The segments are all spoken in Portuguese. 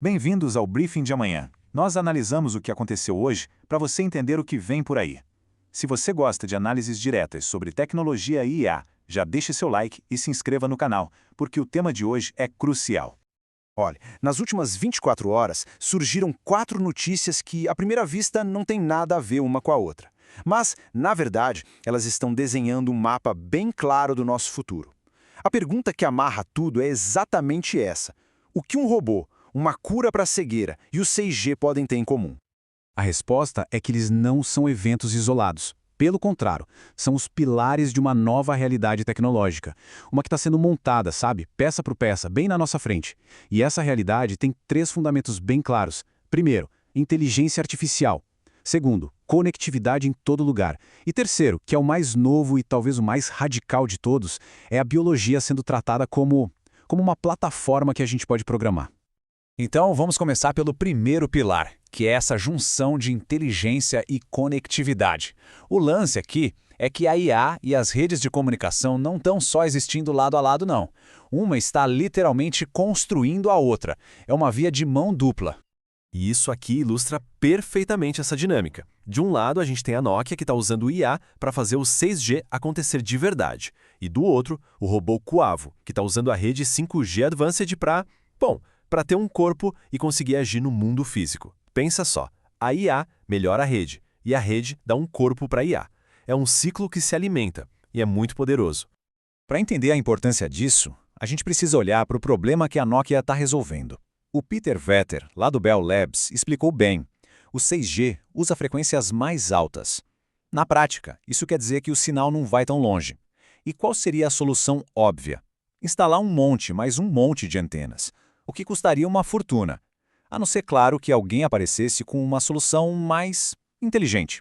Bem-vindos ao Briefing de amanhã. Nós analisamos o que aconteceu hoje para você entender o que vem por aí. Se você gosta de análises diretas sobre tecnologia e IA, já deixe seu like e se inscreva no canal, porque o tema de hoje é crucial. Olha, nas últimas 24 horas surgiram 4 notícias que, à primeira vista, não têm nada a ver uma com a outra. Mas, na verdade, elas estão desenhando um mapa bem claro do nosso futuro. A pergunta que amarra tudo é exatamente essa: o que um robô, uma cura para a cegueira e o 6G podem ter em comum? A resposta é que eles não são eventos isolados. Pelo contrário, são os pilares de uma nova realidade tecnológica. Uma que está sendo montada, sabe, peça por peça, bem na nossa frente. E essa realidade tem 3 fundamentos bem claros. Primeiro, inteligência artificial. Segundo, conectividade em todo lugar. E terceiro, que é o mais novo e talvez o mais radical de todos, é a biologia sendo tratada como uma plataforma que a gente pode programar. Então, vamos começar pelo primeiro pilar, que é essa junção de inteligência e conectividade. O lance aqui é que a IA e as redes de comunicação não estão só existindo lado a lado, não. Uma está literalmente construindo a outra. É uma via de mão dupla. E isso aqui ilustra perfeitamente essa dinâmica. De um lado, a gente tem a Nokia, que está usando o IA para fazer o 6G acontecer de verdade. E do outro, o robô Kuavo, que está usando a rede 5G Advanced para ter um corpo e conseguir agir no mundo físico. Pensa só, a IA melhora a rede, e a rede dá um corpo para a IA. É um ciclo que se alimenta, e é muito poderoso. Para entender a importância disso, a gente precisa olhar para o problema que a Nokia está resolvendo. O Peter Vetter, lá do Bell Labs, explicou bem. O 6G usa frequências mais altas. Na prática, isso quer dizer que o sinal não vai tão longe. E qual seria a solução óbvia? Instalar mais um monte de antenas, o que custaria uma fortuna, a não ser, claro, que alguém aparecesse com uma solução mais inteligente.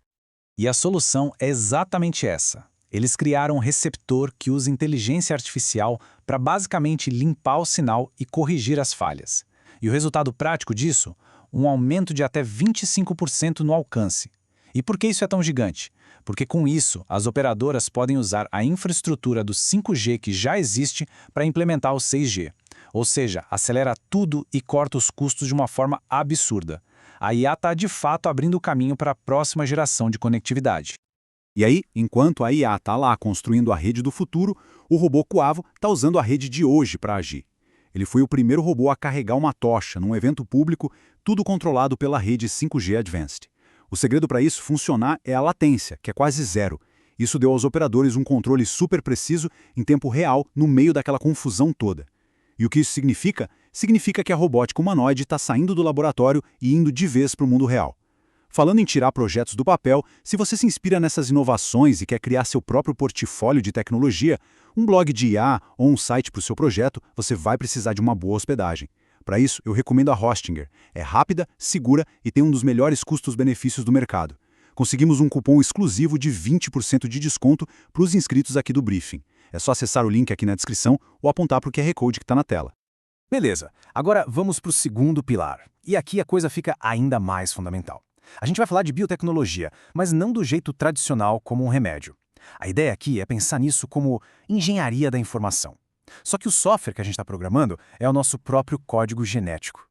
E a solução é exatamente essa. Eles criaram um receptor que usa inteligência artificial para basicamente limpar o sinal e corrigir as falhas. E o resultado prático disso? Um aumento de até 25% no alcance. E por que isso é tão gigante? Porque com isso, as operadoras podem usar a infraestrutura do 5G que já existe para implementar o 6G. Ou seja, acelera tudo e corta os custos de uma forma absurda. A IA está de fato abrindo o caminho para a próxima geração de conectividade. E aí, enquanto a IA está lá construindo a rede do futuro, o robô Kuavo está usando a rede de hoje para agir. Ele foi o primeiro robô a carregar uma tocha num evento público, tudo controlado pela rede 5G Advanced. O segredo para isso funcionar é a latência, que é quase zero. Isso deu aos operadores um controle super preciso em tempo real no meio daquela confusão toda. E o que isso significa? Significa que a robótica humanoide está saindo do laboratório e indo de vez para o mundo real. Falando em tirar projetos do papel, se você se inspira nessas inovações e quer criar seu próprio portfólio de tecnologia, um blog de IA ou um site para o seu projeto, você vai precisar de uma boa hospedagem. Para isso, eu recomendo a Hostinger. É rápida, segura e tem um dos melhores custos-benefícios do mercado. Conseguimos um cupom exclusivo de 20% de desconto para os inscritos aqui do Briefing. É só acessar o link aqui na descrição ou apontar para o QR Code que está na tela. Beleza, agora vamos para o segundo pilar. E aqui a coisa fica ainda mais fundamental. A gente vai falar de biotecnologia, mas não do jeito tradicional como um remédio. A ideia aqui é pensar nisso como engenharia da informação. Só que o software que a gente está programando é o nosso próprio código genético.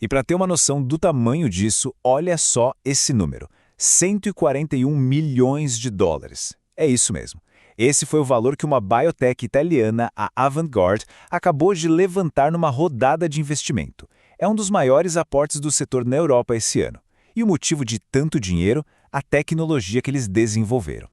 E para ter uma noção do tamanho disso, olha só esse número: 141 milhões de dólares. É isso mesmo. Esse foi o valor que uma biotech italiana, a Avantguard, acabou de levantar numa rodada de investimento. É um dos maiores aportes do setor na Europa esse ano. E o motivo de tanto dinheiro? A tecnologia que eles desenvolveram.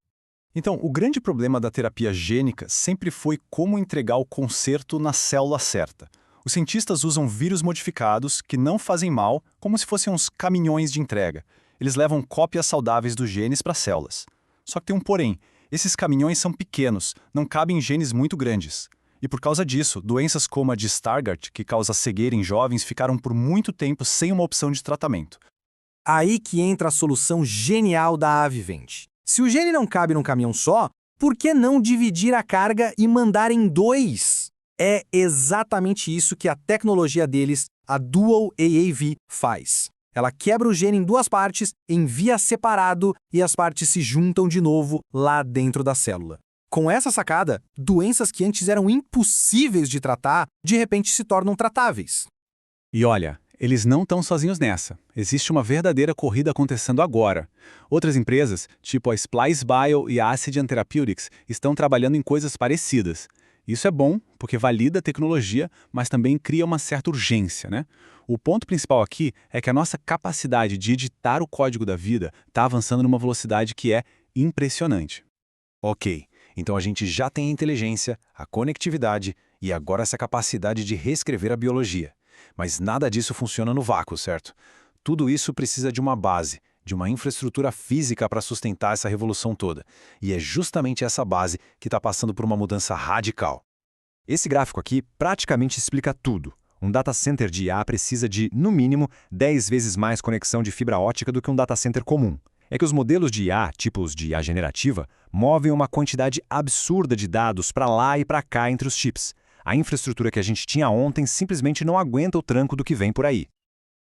Então, o grande problema da terapia gênica sempre foi como entregar o conserto na célula certa. Os cientistas usam vírus modificados que não fazem mal, como se fossem uns caminhões de entrega. Eles levam cópias saudáveis dos genes para as células. Só que tem um porém. Esses caminhões são pequenos, não cabem genes muito grandes. E por causa disso, doenças como a de Stargardt, que causa cegueira em jovens, ficaram por muito tempo sem uma opção de tratamento. Aí que entra a solução genial da Avivent. Se o gene não cabe num caminhão só, por que não dividir a carga e mandar em 2? É exatamente isso que a tecnologia deles, a Dual AAV, faz. Ela quebra o gene em 2 partes, envia separado e as partes se juntam de novo lá dentro da célula. Com essa sacada, doenças que antes eram impossíveis de tratar, de repente se tornam tratáveis. E olha, eles não estão sozinhos nessa. Existe uma verdadeira corrida acontecendo agora. Outras empresas, tipo a Splice Bio e a Ascidian Therapeutics, estão trabalhando em coisas parecidas. Isso é bom, porque valida a tecnologia, mas também cria uma certa urgência, né? O ponto principal aqui é que a nossa capacidade de editar o código da vida está avançando numa velocidade que é impressionante. Ok, então a gente já tem a inteligência, a conectividade e agora essa capacidade de reescrever a biologia. Mas nada disso funciona no vácuo, certo? Tudo isso precisa de uma base, de uma infraestrutura física para sustentar essa revolução toda. E é justamente essa base que está passando por uma mudança radical. Esse gráfico aqui praticamente explica tudo. Um data center de IA precisa de, no mínimo, 10 vezes mais conexão de fibra ótica do que um data center comum. É que os modelos de IA, tipos de IA generativa, movem uma quantidade absurda de dados para lá e para cá entre os chips. A infraestrutura que a gente tinha ontem simplesmente não aguenta o tranco do que vem por aí.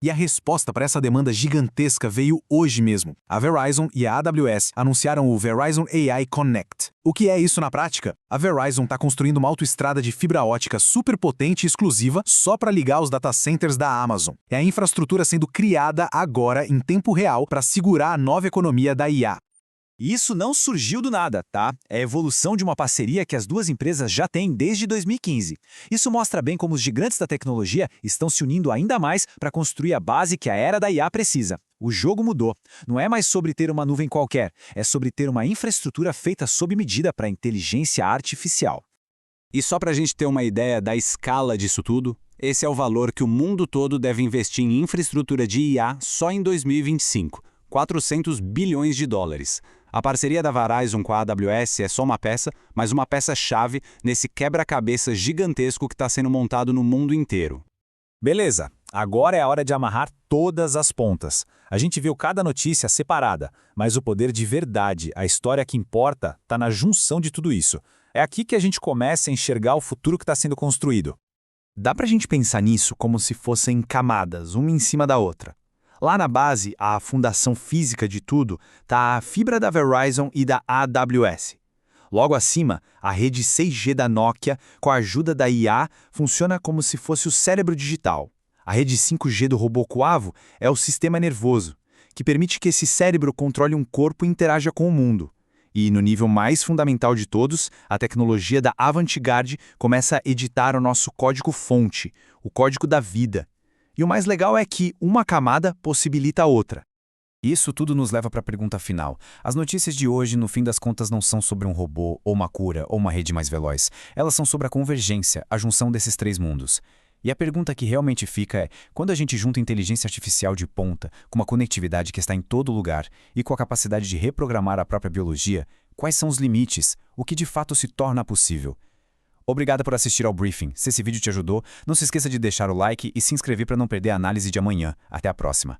E a resposta para essa demanda gigantesca veio hoje mesmo. A Verizon e a AWS anunciaram o Verizon AI Connect. O que é isso na prática? A Verizon está construindo uma autoestrada de fibra ótica super potente e exclusiva só para ligar os data centers da Amazon. É a infraestrutura sendo criada agora em tempo real para segurar a nova economia da IA. Isso não surgiu do nada, tá? É a evolução de uma parceria que as duas empresas já têm desde 2015. Isso mostra bem como os gigantes da tecnologia estão se unindo ainda mais para construir a base que a era da IA precisa. O jogo mudou. Não é mais sobre ter uma nuvem qualquer, é sobre ter uma infraestrutura feita sob medida para a inteligência artificial. E só para a gente ter uma ideia da escala disso tudo, esse é o valor que o mundo todo deve investir em infraestrutura de IA só em 2025, 400 bilhões de dólares. A parceria da Verizon com a AWS é só uma peça, mas uma peça-chave nesse quebra-cabeça gigantesco que está sendo montado no mundo inteiro. Beleza, agora é a hora de amarrar todas as pontas. A gente viu cada notícia separada, mas o poder de verdade, a história que importa, está na junção de tudo isso. É aqui que a gente começa a enxergar o futuro que está sendo construído. Dá pra gente pensar nisso como se fossem camadas, uma em cima da outra. Lá na base, a fundação física de tudo, está a fibra da Verizon e da AWS. Logo acima, a rede 6G da Nokia, com a ajuda da IA, funciona como se fosse o cérebro digital. A rede 5G do robô Coavo é o sistema nervoso, que permite que esse cérebro controle um corpo e interaja com o mundo. E, no nível mais fundamental de todos, a tecnologia da Avantgarde começa a editar o nosso código-fonte, o código da vida. E o mais legal é que uma camada possibilita a outra. Isso tudo nos leva para a pergunta final. As notícias de hoje, no fim das contas, não são sobre um robô, ou uma cura, ou uma rede mais veloz. Elas são sobre a convergência, a junção desses três mundos. E a pergunta que realmente fica é, quando a gente junta inteligência artificial de ponta, com uma conectividade que está em todo lugar, e com a capacidade de reprogramar a própria biologia, quais são os limites? O que de fato se torna possível? Obrigado por assistir ao briefing. Se esse vídeo te ajudou, não se esqueça de deixar o like e se inscrever para não perder a análise de amanhã. Até a próxima.